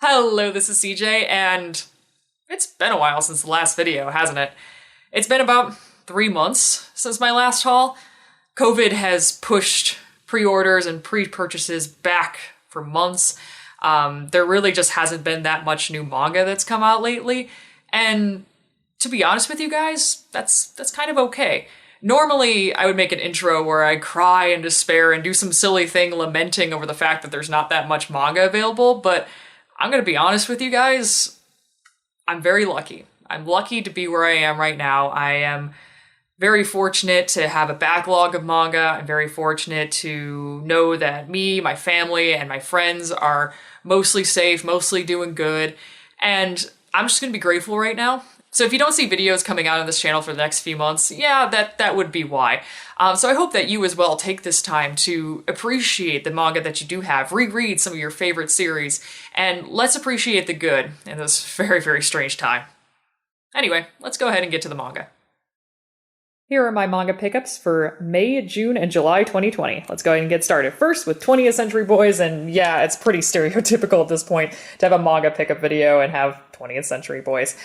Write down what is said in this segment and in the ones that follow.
Hello, this is CJ, and it's been a while since the last video, hasn't it? It's been about 3 months since my last haul. COVID has pushed pre-orders and pre-purchases back for months. There really just hasn't been that much new manga that's come out lately, and to be honest with you guys, that's kind of okay. Normally, I would make an intro where I cry in despair and do some silly thing lamenting over the fact that there's not that much manga available, but I'm gonna be honest with you guys, I'm very lucky. I'm lucky to be where I am right now. I am very fortunate to have a backlog of manga. I'm very fortunate to know that me, my family, and my friends are mostly safe, mostly doing good, and I'm just gonna be grateful right now. So if you don't see videos coming out on this channel for the next few months, yeah, that would be why. So I hope that you as well take this time to appreciate the manga that you do have, reread some of your favorite series, and let's appreciate the good in this very, very strange time. Anyway, let's go ahead and get to the manga. Here are my manga pickups for May, June, and July 2020. Let's go ahead and get started. First with 20th Century Boys, and yeah, it's pretty stereotypical at this point to have a manga pickup video and have 20th Century Boys.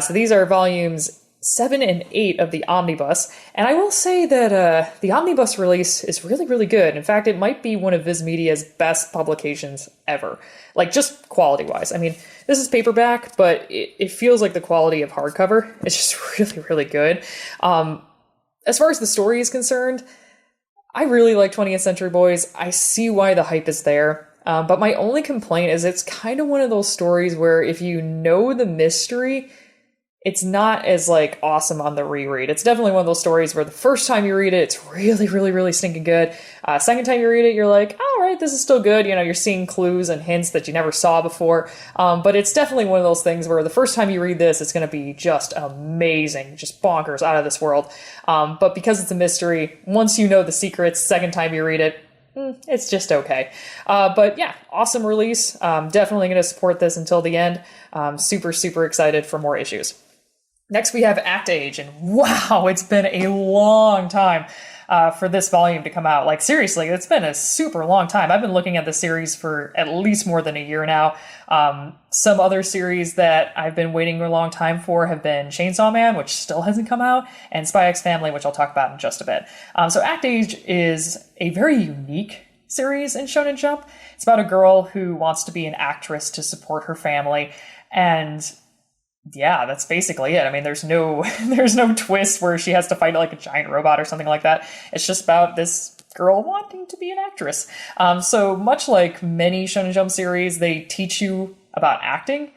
So these are volumes 7 and 8 of the Omnibus, and I will say that the Omnibus release is really, really good. In fact, it might be one of Viz Media's best publications ever. Like, just quality-wise. I mean, this is paperback, but it feels like the quality of hardcover. It's just really, really good. As far as the story is concerned, I really like 20th Century Boys. I see why the hype is there. But my only complaint is it's kind of one of those stories where if you know the mystery, it's not as like awesome on the reread. It's definitely one of those stories where the first time you read it, it's really, really, really stinking good. Second time you read it, you're like, all right, this is still good. You know, you're seeing clues and hints that you never saw before. But it's definitely one of those things where the first time you read this, it's going to be just amazing, just bonkers, out of this world. But because it's a mystery, once you know the secrets, second time you read it, it's just okay. But yeah, awesome release. Definitely going to support this until the end. Super, super excited for more issues. Next, we have Act Age, and wow, it's been a long time for this volume to come out. Like, seriously, it's been a super long time. I've been looking at the series for at least more than a year now. Some other series that I've been waiting a long time for have been Chainsaw Man, which still hasn't come out, and Spy X Family, which I'll talk about in just a bit. So Act Age is a very unique series in Shonen Jump. It's about a girl who wants to be an actress to support her family, and yeah, that's basically it. I mean, there's no twist where she has to fight like a giant robot or something like that. It's just about this girl wanting to be an actress. So much like many Shonen Jump series, they teach you about acting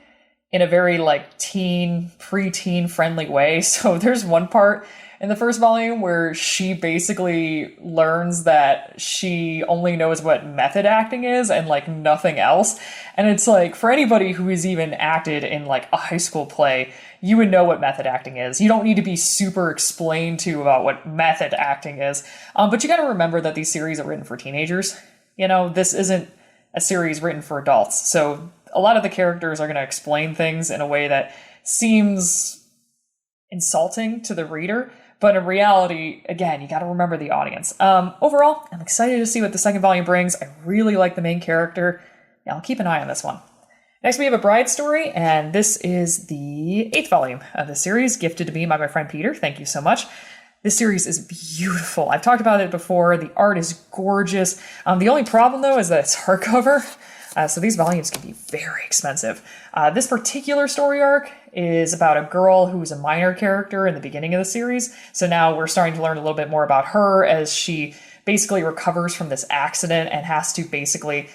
in a very like preteen friendly way. So there's one part in the first volume where she basically learns that she only knows what method acting is and like nothing else. And it's like, for anybody who has even acted in like a high school play, you would know what method acting is. You don't need to be super explained to about what method acting is. But you got to remember that these series are written for teenagers. You know, this isn't a series written for adults. So a lot of the characters are going to explain things in a way that seems insulting to the reader. But in reality, again, you got to remember the audience. Overall, I'm excited to see what the second volume brings. I really like the main character. Yeah, I'll keep an eye on this one. Next, we have a bride story, and this is the 8th volume of the series, gifted to me by my friend Peter. Thank you so much. This series is beautiful. I've talked about it before. The art is gorgeous. The only problem, though, is that it's hardcover. So these volumes can be very expensive. This particular story arc is about a girl who's a minor character in the beginning of the series. So now we're starting to learn a little bit more about her as she basically recovers from this accident and has to basically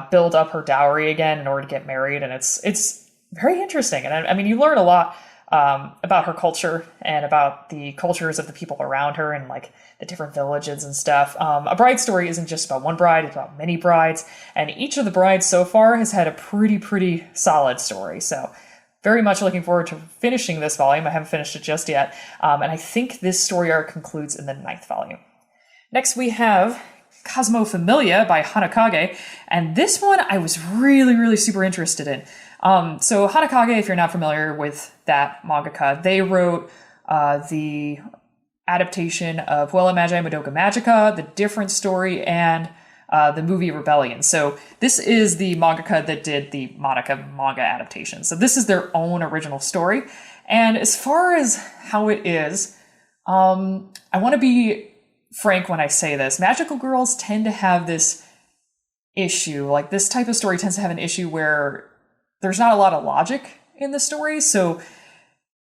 build up her dowry again in order to get married. And it's very interesting. And I mean, you learn a lot about her culture and about the cultures of the people around her and like the different villages and stuff. A bride story isn't just about one bride, it's about many brides. And each of the brides so far has had a pretty solid story. So very much looking forward to finishing this volume. I haven't finished it just yet. And I think this story arc concludes in the 9th volume. Next we have Cosmo Familia by Hanakage. And this one I was really super interested in. So Hanakage, if you're not familiar with that mangaka, they wrote the adaptation of Puella Magi Madoka Magica, The Different Story, and the movie Rebellion. So this is the mangaka that did the Monica manga adaptation. So this is their own original story. And as far as how it is, I want to be frank when I say this. Magical girls tend to have this issue. Like, this type of story tends to have an issue where there's not a lot of logic in the story. So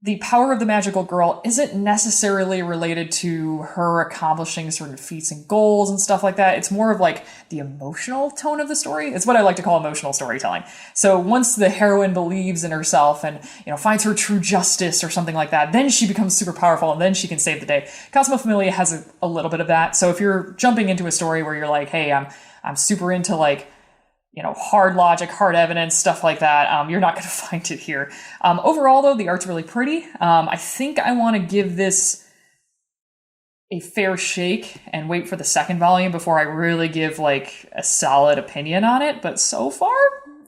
the power of the magical girl isn't necessarily related to her accomplishing certain feats and goals and stuff like that. It's more of like the emotional tone of the story. It's what I like to call emotional storytelling. So once the heroine believes in herself and, finds her true justice or something like that, then she becomes super powerful and then she can save the day. Cosmo Familia has a little bit of that. So if you're jumping into a story where you're like, hey, I'm super into like, hard logic, hard evidence, stuff like that, you're not going to find it here. Overall, though, the art's really pretty. I think I want to give this a fair shake and wait for the second volume before I really give like a solid opinion on it. But so far,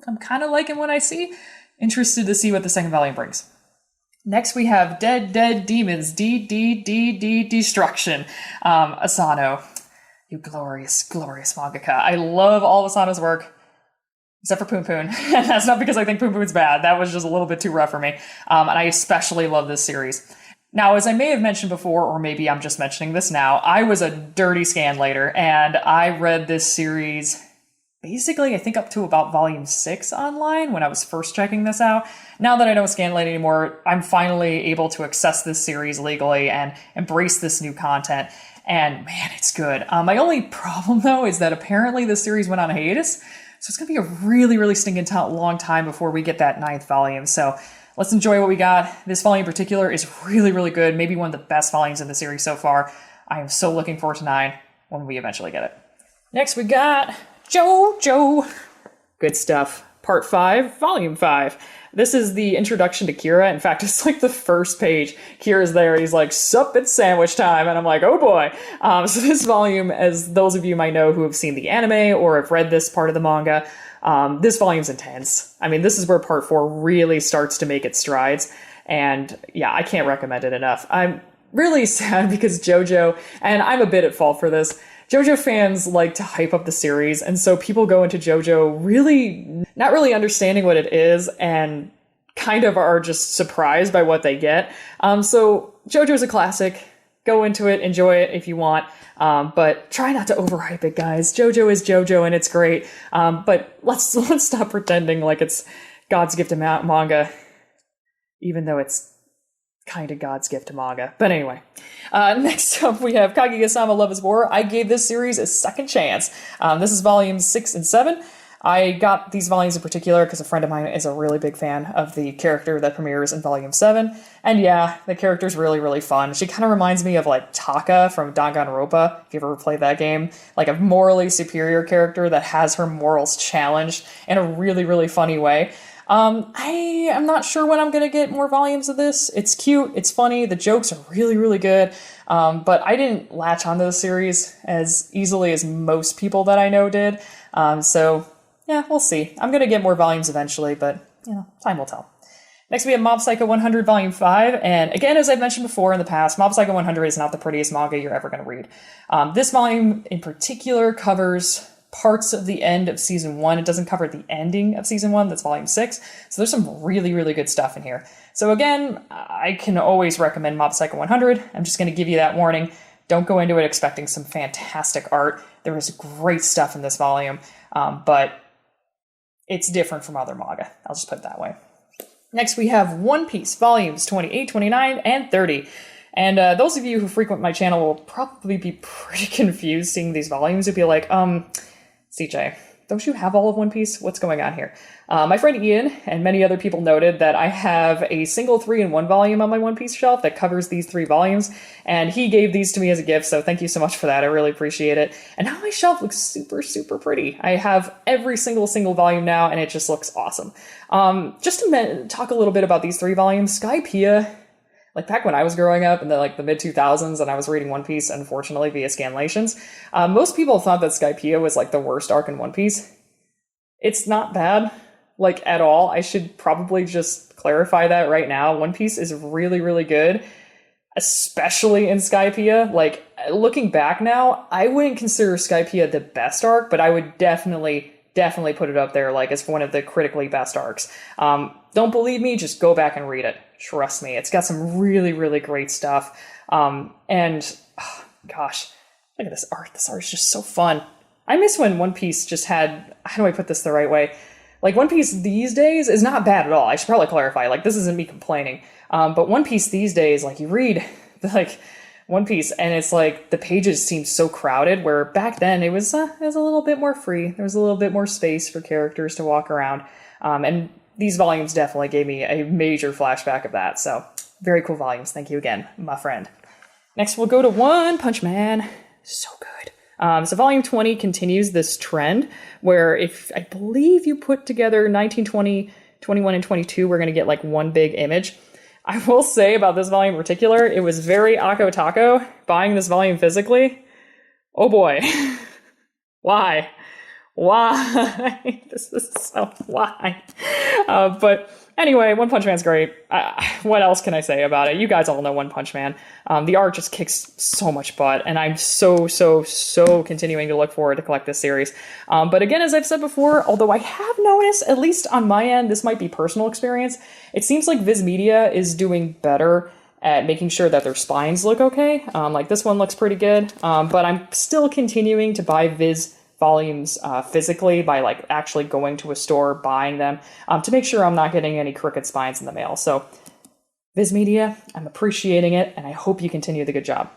I'm kind of liking what I see. Interested to see what the second volume brings. Next, we have Dead Demons, Destruction. Asano, you glorious, glorious mangaka. I love all of Asano's work. Except for Poon Poon. And that's not because I think Poon Poon's bad. That was just a little bit too rough for me. And I especially love this series. Now, as I may have mentioned before, or maybe I'm just mentioning this now, I was a dirty scanlator, and I read this series basically, I think, up to about volume 6 online when I was first checking this out. Now that I don't scanlate anymore, I'm finally able to access this series legally and embrace this new content. And man, it's good. My only problem, though, is that apparently this series went on hiatus. So it's going to be a really, really stinking long time before we get that 9th volume. So let's enjoy what we got. This volume in particular is really, really good. Maybe one of the best volumes in the series so far. I am so looking forward to 9 when we eventually get it. Next we got JoJo. Good stuff. Part 5, Volume 5. This is the introduction to Kira. In fact, it's like the first page. Kira's there. He's like, sup, it's sandwich time. And I'm like, oh boy. So this volume, as those of you might know who have seen the anime or have read this part of the manga, this volume's intense. I mean, this is where part 4 really starts to make its strides. And yeah, I can't recommend it enough. I'm really sad because JoJo, and I'm a bit at fault for this, JoJo fans like to hype up the series, and so people go into JoJo really not really understanding what it is and kind of are just surprised by what they get. So JoJo's a classic. Go into it, enjoy it if you want, but try not to overhype it, guys. JoJo is JoJo and it's great, but let's stop pretending like it's God's gift to manga, even though it's kind of God's gift to manga. But anyway, next up we have Kaguya-sama Love is War. I gave this series a second chance. This is volumes 6 and 7. I got these volumes in particular because a friend of mine is a really big fan of the character that premieres in volume 7. And yeah, the character's really, really fun. She kind of reminds me of like Taka from Danganronpa, if you ever played that game. Like a morally superior character that has her morals challenged in a really, really funny way. I am not sure when I'm going to get more volumes of this. It's cute, it's funny, the jokes are really, really good, but I didn't latch onto the series as easily as most people that I know did, so yeah, we'll see. I'm going to get more volumes eventually, but, time will tell. Next we have Mob Psycho 100 Volume 5, and again, as I've mentioned before in the past, Mob Psycho 100 is not the prettiest manga you're ever going to read. This volume in particular covers parts of the end of season 1. It doesn't cover the ending of season 1. That's volume 6. So there's some really, really good stuff in here. So again, I can always recommend Mob Psycho 100. I'm just going to give you that warning. Don't go into it expecting some fantastic art. There is great stuff in this volume, but it's different from other manga. I'll just put it that way. Next, we have One Piece volumes 28, 29, and 30. And those of you who frequent my channel will probably be pretty confused seeing these volumes. You'll be like, CJ, don't you have all of One Piece? What's going on here? My friend Ian and many other people noted that I have a single 3-in-1 volume on my One Piece shelf that covers these 3 volumes, and he gave these to me as a gift, so thank you so much for that. I really appreciate it. And now my shelf looks super, super pretty. I have every single volume now, and it just looks awesome. Just to talk a little bit about these 3 volumes, Skypiea, like back when I was growing up in the mid-2000s and I was reading One Piece, unfortunately, via scanlations, most people thought that Skypiea was like the worst arc in One Piece. It's not bad, like at all. I should probably just clarify that right now. One Piece is really, really good, especially in Skypiea. Like, looking back now, I wouldn't consider Skypiea the best arc, but I would definitely put it up there, like, as one of the critically best arcs. Don't believe me? Just go back and read it. Trust me. It's got some really, really great stuff. Gosh, look at this art. This art is just so fun. I miss when One Piece just had, how do I put this the right way? Like, One Piece these days is not bad at all. I should probably clarify. Like, this isn't me complaining. But One Piece these days, like, you read, like, One Piece, and it's like the pages seem so crowded, where back then it was a little bit more free. There was a little bit more space for characters to walk around. And these volumes definitely gave me a major flashback of that. So, very cool volumes. Thank you again, my friend. Next, we'll go to One Punch Man. So good. So volume 20 continues this trend where, if I believe you put together 19, 20, 21, and 22, we're going to get like one big image. I will say about this volume in particular, it was very Ako Taco buying this volume physically. Oh boy. Why? This is so why. But anyway, One Punch Man's great. What else can I say about it? You guys all know One Punch Man. The art just kicks so much butt, and I'm so continuing to look forward to collect this series. But again, as I've said before, although I have noticed, at least on my end, this might be personal experience, it seems like Viz Media is doing better at making sure that their spines look okay. Like this one looks pretty good, but I'm still continuing to buy Viz volumes physically by like actually going to a store, buying them, to make sure I'm not getting any crooked spines in the mail. So Viz Media, I'm appreciating it, and I hope you continue the good job.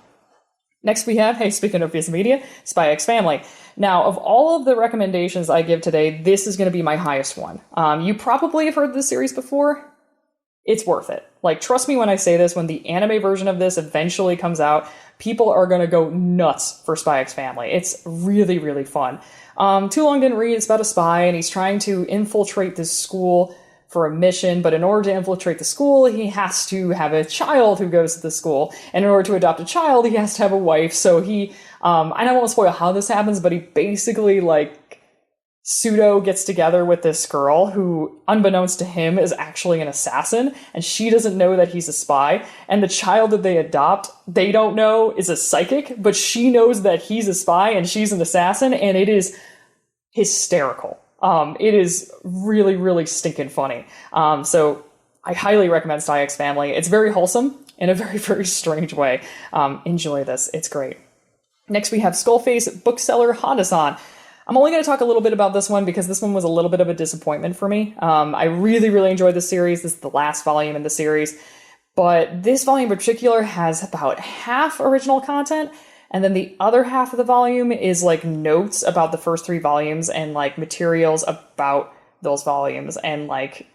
Next we have, hey, speaking of Viz Media, Spy X Family. Now, of all of the recommendations I give today, this is going to be my highest one. You probably have heard this series before. It's worth it. Like, trust me when I say this, when the anime version of this eventually comes out, people are going to go nuts for Spy X Family. It's really, really fun. Too Long Didn't Read, it's about a spy, and he's trying to infiltrate this school for a mission, but in order to infiltrate the school, he has to have a child who goes to the school, and in order to adopt a child, he has to have a wife, so he, I don't want to spoil how this happens, but he basically, like, pseudo gets together with this girl who, unbeknownst to him, is actually an assassin, and she doesn't know that he's a spy, and the child that they adopt, they don't know is a psychic, but she knows that he's a spy and she's an assassin, and it is hysterical. It is really, really stinking funny. So I highly recommend Spy X Family. It's very wholesome in a very, very strange way. Enjoy this. It's great. Next we have Skullface Bookseller Honda-san. I'm only going to talk a little bit about this one because this one was a little bit of a disappointment for me. I really, really enjoyed this series. This is the last volume in the series. But this volume in particular has about half original content, and then the other half of the volume is like notes about the first 3 volumes and like materials about those volumes. And like,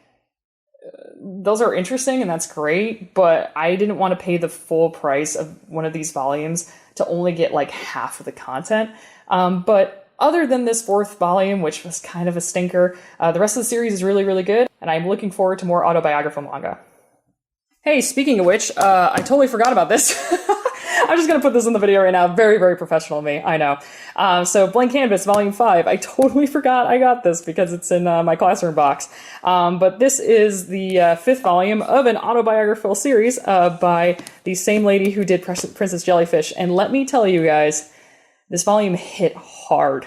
those are interesting and that's great, but I didn't want to pay the full price of one of these volumes to only get like half of the content. But other than this 4th volume, which was kind of a stinker, the rest of the series is really, really good, and I'm looking forward to more autobiographical manga. Hey, speaking of which, I totally forgot about this. I'm just going to put this in the video right now. Very, very professional of me, I know. So Blank Canvas, Volume 5. I totally forgot I got this because it's in my classroom box. But this is the 5th volume of an autobiographical series by the same lady who did Princess Jellyfish. And let me tell you guys, this volume hit hard.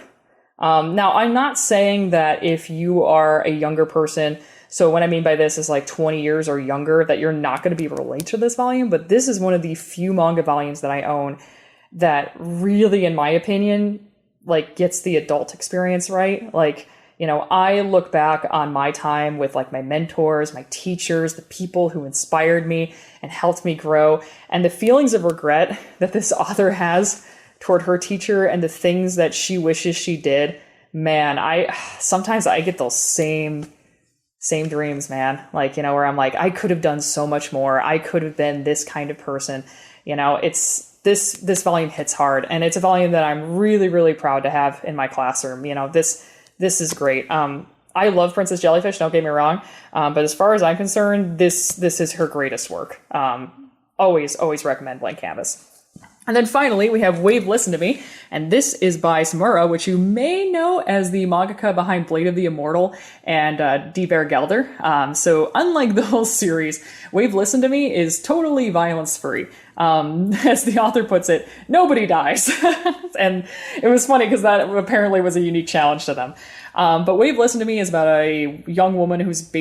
Now, I'm not saying that if you are a younger person, so what I mean by this is like 20 years or younger, that you're not going to be related to this volume, but this is one of the few manga volumes that I own that really, in my opinion, like gets the adult experience right. Like, you know, I look back on my time with like my mentors, my teachers, the people who inspired me and helped me grow, and the feelings of regret that this author has toward her teacher and the things that she wishes she did. Man, sometimes I get those same dreams, man. Like, you know, where I'm like, I could have done so much more. I could have been this kind of person. You know, it's this volume hits hard, and it's a volume that I'm really, really proud to have in my classroom. You know, this is great. I love Princess Jellyfish, don't get me wrong. But as far as I'm concerned, this is her greatest work. Always recommend Blank Canvas. And then finally, we have Wave Listen to Me, and this is by Samura, which you may know as the mangaka behind Blade of the Immortal and Deep Air Gelder. So unlike the whole series, Wave Listen to Me is totally violence-free. As the author puts it, nobody dies. And it was funny because that apparently was a unique challenge to them. But Wave Listen to Me is about a young woman who's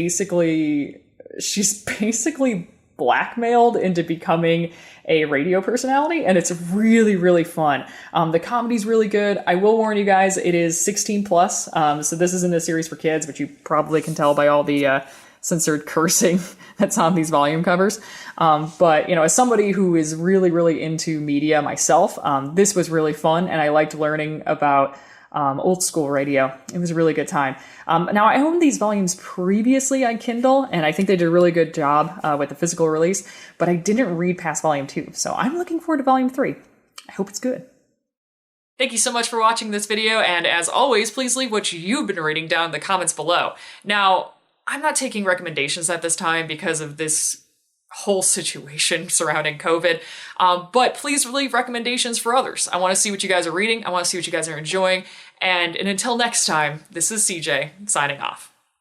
she's basically blackmailed into becoming a radio personality, and it's really, really fun. The comedy's really good. I will warn you guys, it is 16 plus, so this isn't a series for kids, but you probably can tell by all the censored cursing that's on these volume covers. But, you know, as somebody who is really, really into media myself, this was really fun, and I liked learning about old school radio. It was a really good time. Now, I owned these volumes previously on Kindle, and I think they did a really good job with the physical release, but I didn't read past volume 2, so I'm looking forward to volume 3. I hope it's good. Thank you so much for watching this video, and as always, please leave what you've been reading down in the comments below. Now, I'm not taking recommendations at this time because of this whole situation surrounding COVID, but please leave recommendations for others. I want to see what you guys are reading. I want to see what you guys are enjoying. And until next time, this is CJ signing off.